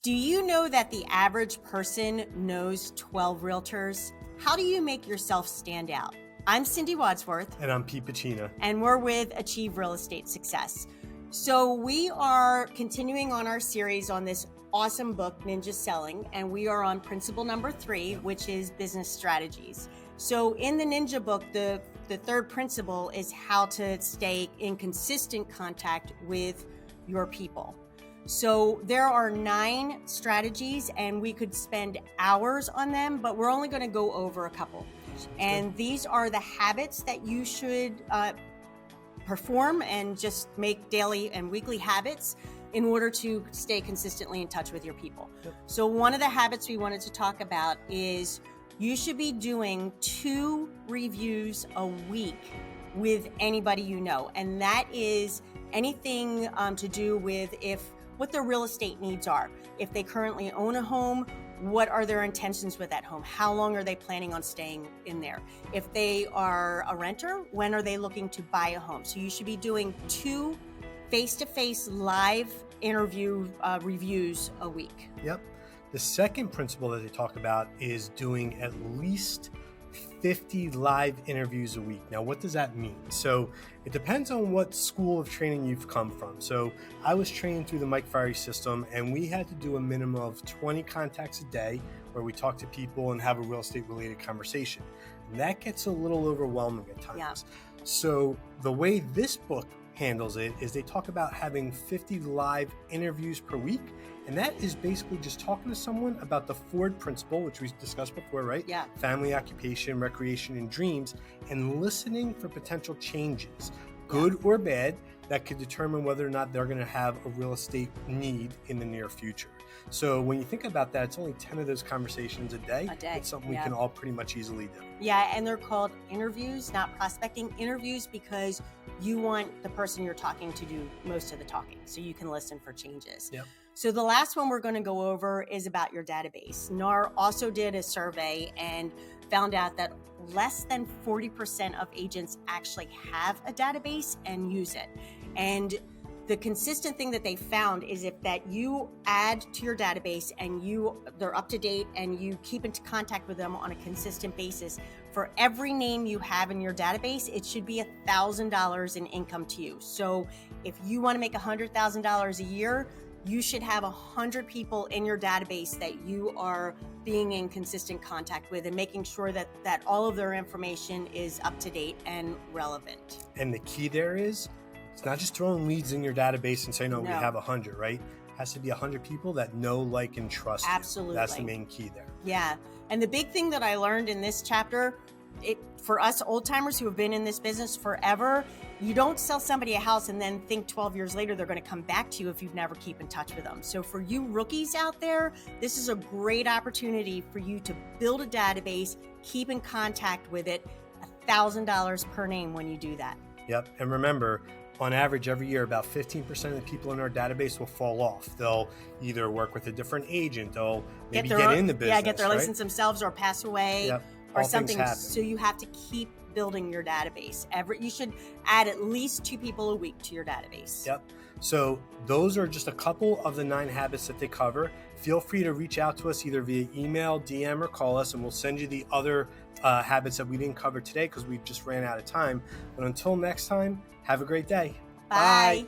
Do you know that the average person knows 12 realtors? How do you make yourself stand out? I'm Cindy Wadsworth. And I'm Pete Pacina. And we're with Achieve Real Estate Success. So we are continuing on our series on this awesome book, Ninja Selling, and we are on principle number 3, which is business strategies. So in the Ninja book, the third principle is how to stay in consistent contact with your people. So there are 9 strategies and we could spend hours on them, but we're only going to go over a couple. And these are the habits that you should perform and just make daily and weekly habits in order to stay consistently in touch with your people. So one of the habits we wanted to talk about is you should be doing 2 reviews a week with anybody you know. And that is anything to do with what their real estate needs are. If they currently own a home, what are their intentions with that home? How long are they planning on staying in there? If they are a renter, when are they looking to buy a home? So you should be doing 2 face-to-face live interview reviews a week. Yep. The second principle that they talk about is doing at least 50 live interviews a week. Now, what does that mean? So it depends on what school of training you've come from. So I was trained through the Mike Ferry system, and we had to do a minimum of 20 contacts a day where we talk to people and have a real estate related conversation. And that gets a little overwhelming at times. Yeah. So the way this book handles it is they talk about having 50 live interviews per week. And that is basically just talking to someone about the Ford principle, which we discussed before, right? Yeah. Family, occupation, recreation, and dreams, and listening for potential changes, good or bad, that could determine whether or not they're going to have a real estate need in the near future. So when you think about that, it's only 10 of those conversations a day. It's something we can all pretty much easily do. Yeah, and they're called interviews, not prospecting. Interviews because you want the person you're talking to do most of the talking, so you can listen for changes. Yep. So the last one we're going to go over is about your database. NAR also did a survey and found out that less than 40% of agents actually have a database and use it. And the consistent thing that they found is if that you add to your database and they're up to date and you keep in contact with them on a consistent basis, for every name you have in your database, it should be $1,000 in income to you. So if you want to make $100,000 a year, you should have 100 people in your database that you are being in consistent contact with and making sure that all of their information is up to date and relevant. And the key there is, it's not just throwing leads in your database and saying, we have 100, right? It has to be 100 people that know, like, and trust you. Absolutely. That's the main key there. Yeah. And the big thing that I learned in this chapter, for us old timers who have been in this business forever, you don't sell somebody a house and then think 12 years later they're going to come back to you if you've never keep in touch with them. So for you rookies out there, this is a great opportunity for you to build a database, keep in contact with it, $1,000 per name when you do that. Yep. And remember, on average, every year, about 15% of the people in our database will fall off. They'll either work with a different agent, they'll maybe get in the business. Yeah, get their license themselves or pass away. Yep. Or something. So you have to keep building your database. You should add at least 2 people a week to your database. Yep. So those are just a couple of the 9 habits that they cover. Feel free to reach out to us either via email, DM, or call us, and we'll send you the other habits that we didn't cover today because we just ran out of time. But until next time, have a great day. Bye.